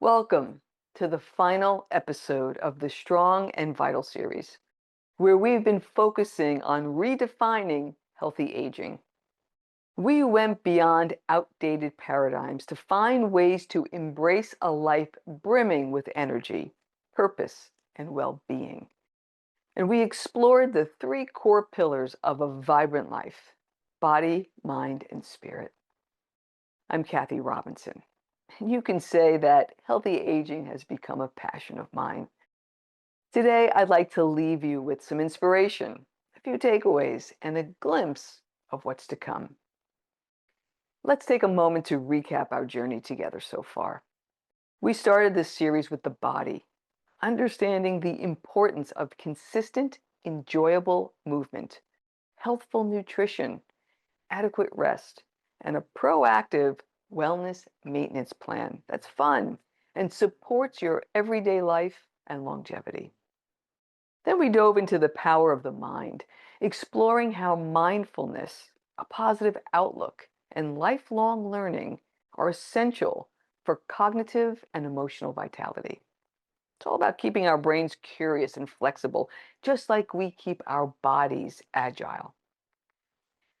Welcome to the final episode of the Strong and Vital series, where we've been focusing on redefining healthy aging. We went beyond outdated paradigms to find ways to embrace a life brimming with energy, purpose, and well-being. And we explored the three core pillars of a vibrant life: body, mind, and spirit. I'm Kathy Robinson. You can say that healthy aging has become a passion of mine. Today, I'd like to leave you with some inspiration, a few takeaways, and a glimpse of what's to come. Let's take a moment to recap our journey together so far. We started this series with the body, understanding the importance of consistent, enjoyable movement, healthful nutrition, adequate rest, and a proactive wellness maintenance plan that's fun and supports your everyday life and longevity. Then we dove into the power of the mind, exploring how mindfulness, a positive outlook, and lifelong learning are essential for cognitive and emotional vitality. It's all about keeping our brains curious and flexible, just like we keep our bodies agile.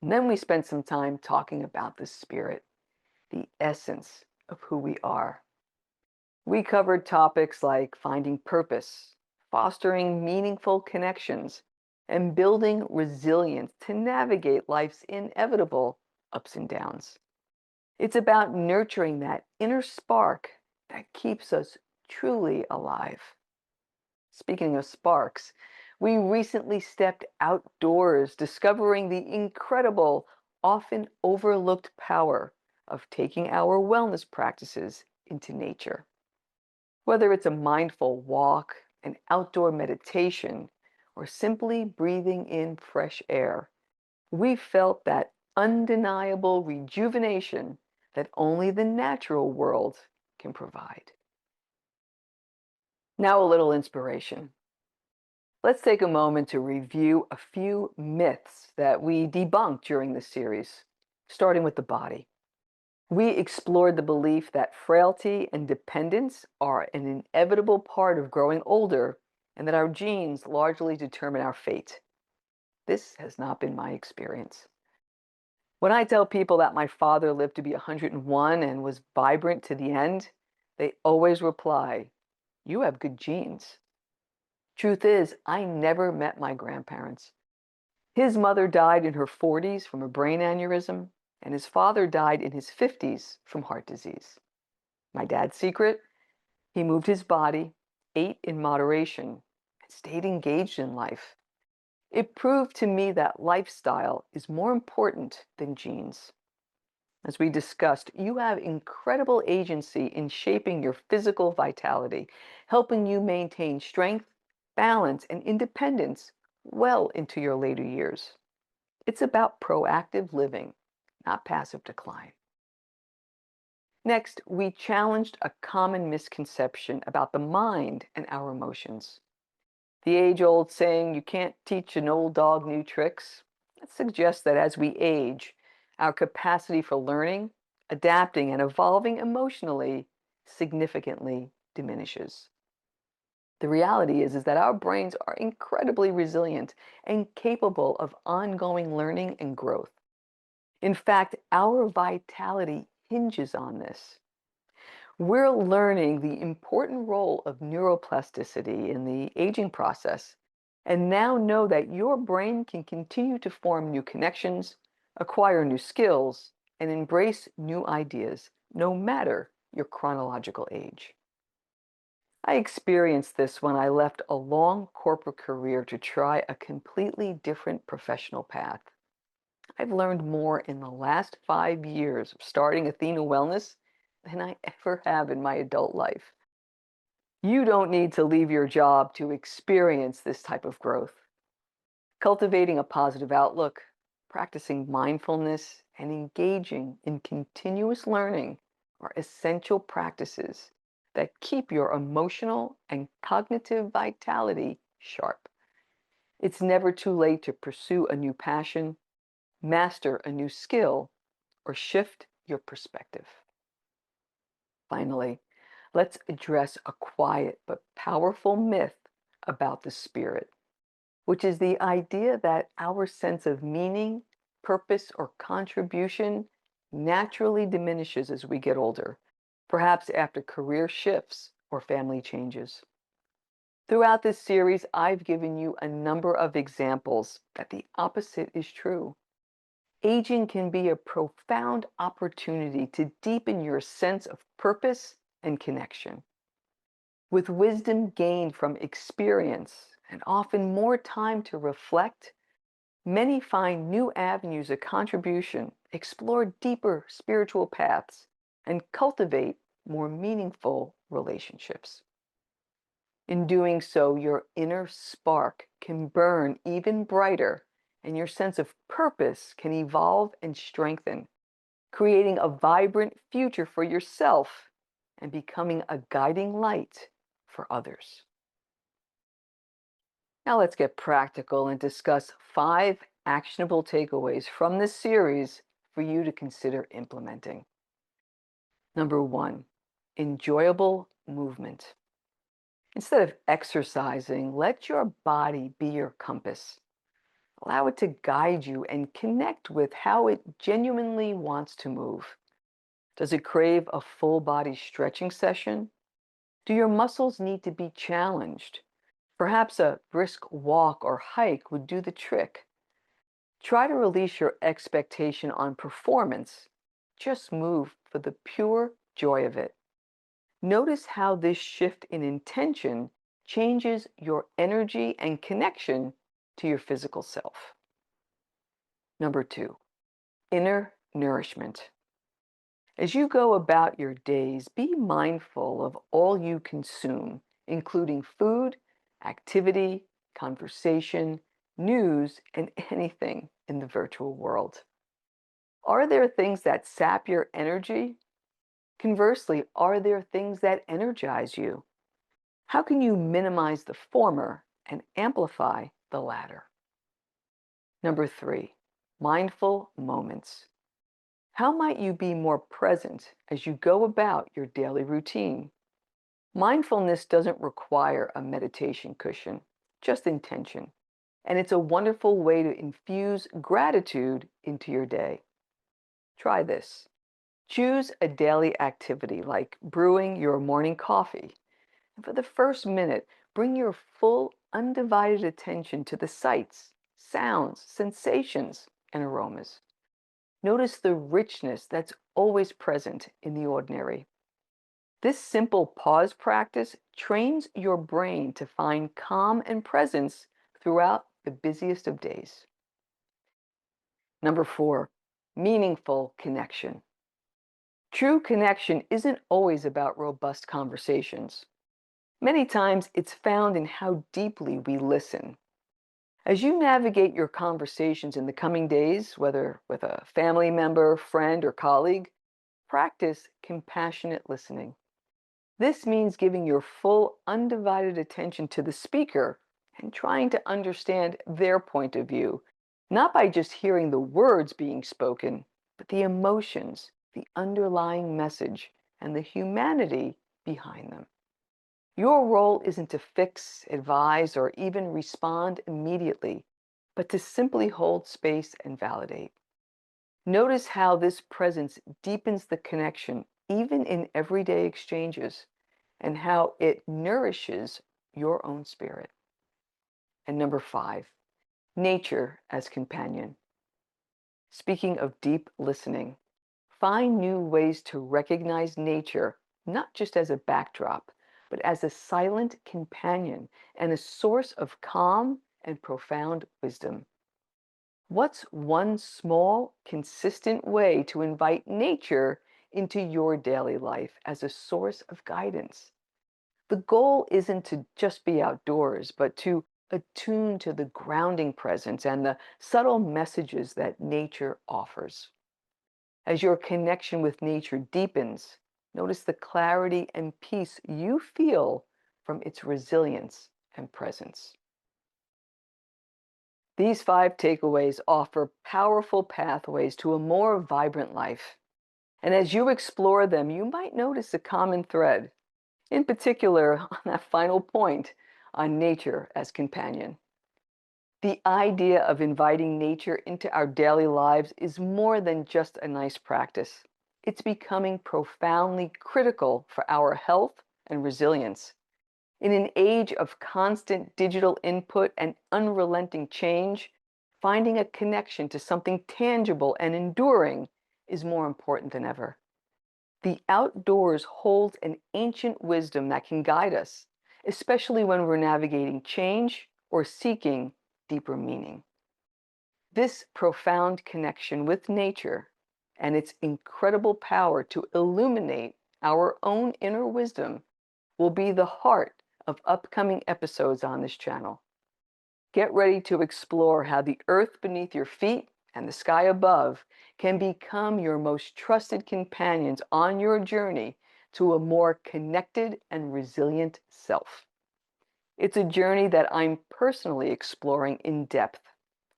And then we spent some time talking about the spirit, the essence of who we are. We covered topics like finding purpose, fostering meaningful connections, and building resilience to navigate life's inevitable ups and downs. It's about nurturing that inner spark that keeps us truly alive. Speaking of sparks, we recently stepped outdoors, discovering the incredible, often overlooked power of taking our wellness practices into nature. Whether it's a mindful walk, an outdoor meditation, or simply breathing in fresh air, we felt that undeniable rejuvenation that only the natural world can provide. Now, a little inspiration. Let's take a moment to review a few myths that we debunked during this series, starting with the body. We explored the belief that frailty and dependence are an inevitable part of growing older and that our genes largely determine our fate. This has not been my experience. When I tell people that my father lived to be 101 and was vibrant to the end, they always reply, "You have good genes." Truth is, I never met my grandparents. His mother died in her 40s from a brain aneurysm, and his father died in his 50s from heart disease. My dad's secret? He moved his body, ate in moderation, and stayed engaged in life. It proved to me that lifestyle is more important than genes. As we discussed, you have incredible agency in shaping your physical vitality, helping you maintain strength, balance, and independence well into your later years. It's about proactive living, not passive decline. Next, we challenged a common misconception about the mind and our emotions. The age-old saying, "You can't teach an old dog new tricks," that suggests that as we age, our capacity for learning, adapting, and evolving emotionally significantly diminishes. The reality is that our brains are incredibly resilient and capable of ongoing learning and growth. In fact, our vitality hinges on this. We're learning the important role of neuroplasticity in the aging process, and now know that your brain can continue to form new connections, acquire new skills, and embrace new ideas, no matter your chronological age. I experienced this when I left a long corporate career to try a completely different professional path. I've learned more in the last 5 years of starting Athena Wellness than I ever have in my adult life. You don't need to leave your job to experience this type of growth. Cultivating a positive outlook, practicing mindfulness, and engaging in continuous learning are essential practices that keep your emotional and cognitive vitality sharp. It's never too late to pursue a new passion, master a new skill, or shift your perspective. Finally, let's address a quiet but powerful myth about the spirit, which is the idea that our sense of meaning, purpose, or contribution naturally diminishes as we get older, perhaps after career shifts or family changes. Throughout this series, I've given you a number of examples that the opposite is true. Aging can be a profound opportunity to deepen your sense of purpose and connection. With wisdom gained from experience and often more time to reflect, many find new avenues of contribution, explore deeper spiritual paths, and cultivate more meaningful relationships. In doing so, your inner spark can burn even brighter, and your sense of purpose can evolve and strengthen, creating a vibrant future for yourself and becoming a guiding light for others. Now let's get practical and discuss 5 actionable takeaways from this series for you to consider implementing. Number 1, enjoyable movement. Instead of exercising, let your body be your compass. Allow it to guide you and connect with how it genuinely wants to move. Does it crave a full body stretching session? Do your muscles need to be challenged? Perhaps a brisk walk or hike would do the trick. Try to release your expectation on performance. Just move for the pure joy of it. Notice how this shift in intention changes your energy and connection to your physical self. Number 2, inner nourishment. As you go about your days, be mindful of all you consume, including food, activity, conversation, news, and anything in the virtual world. Are there things that sap your energy? Conversely, are there things that energize you? How can you minimize the former and amplify the latter? Number 3, mindful moments. How might you be more present as you go about your daily routine? Mindfulness doesn't require a meditation cushion, just intention. And it's a wonderful way to infuse gratitude into your day. Try this. Choose a daily activity like brewing your morning coffee. And for the first minute, bring your full, undivided attention to the sights, sounds, sensations, and aromas. Notice the richness that's always present in the ordinary. This simple pause practice trains your brain to find calm and presence throughout the busiest of days. Number 4, meaningful connection. True connection isn't always about robust conversations. Many times it's found in how deeply we listen. As you navigate your conversations in the coming days, whether with a family member, friend, or colleague, practice compassionate listening. This means giving your full, undivided attention to the speaker and trying to understand their point of view, not by just hearing the words being spoken, but the emotions, the underlying message, and the humanity behind them. Your role isn't to fix, advise, or even respond immediately, but to simply hold space and validate. Notice how this presence deepens the connection, even in everyday exchanges, and how it nourishes your own spirit. And number 5, nature as companion. Speaking of deep listening, find new ways to recognize nature, not just as a backdrop, but as a silent companion and a source of calm and profound wisdom. What's one small, consistent way to invite nature into your daily life as a source of guidance? The goal isn't to just be outdoors, but to attune to the grounding presence and the subtle messages that nature offers. As your connection with nature deepens, notice the clarity and peace you feel from its resilience and presence. These 5 takeaways offer powerful pathways to a more vibrant life. And as you explore them, you might notice a common thread. in particular on that final point on nature as companion. The idea of inviting nature into our daily lives is more than just a nice practice. It's becoming profoundly critical for our health and resilience. In an age of constant digital input and unrelenting change, finding a connection to something tangible and enduring is more important than ever. The outdoors holds an ancient wisdom that can guide us, especially when we're navigating change or seeking deeper meaning. This profound connection with nature and its incredible power to illuminate our own inner wisdom will be the heart of upcoming episodes on this channel. Get ready to explore how the earth beneath your feet and the sky above can become your most trusted companions on your journey to a more connected and resilient self. It's a journey that I'm personally exploring in depth,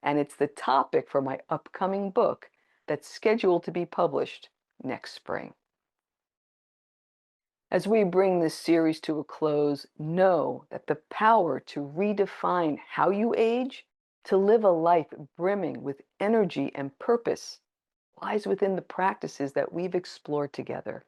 and it's the topic for my upcoming book that's scheduled to be published next spring. As we bring this series to a close, know that the power to redefine how you age, to live a life brimming with energy and purpose, lies within the practices that we've explored together.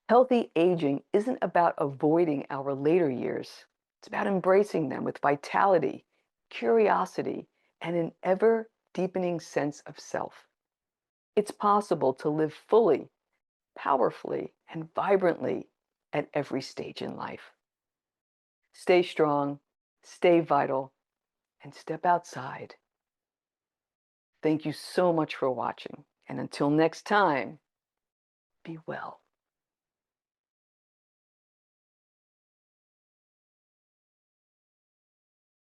Healthy aging isn't about avoiding our later years. It's about embracing them with vitality, curiosity, and an ever deepening sense of self. It's possible to live fully, powerfully, and vibrantly at every stage in life. Stay strong, stay vital, and step outside. Thank you so much for watching, and until next time, be well.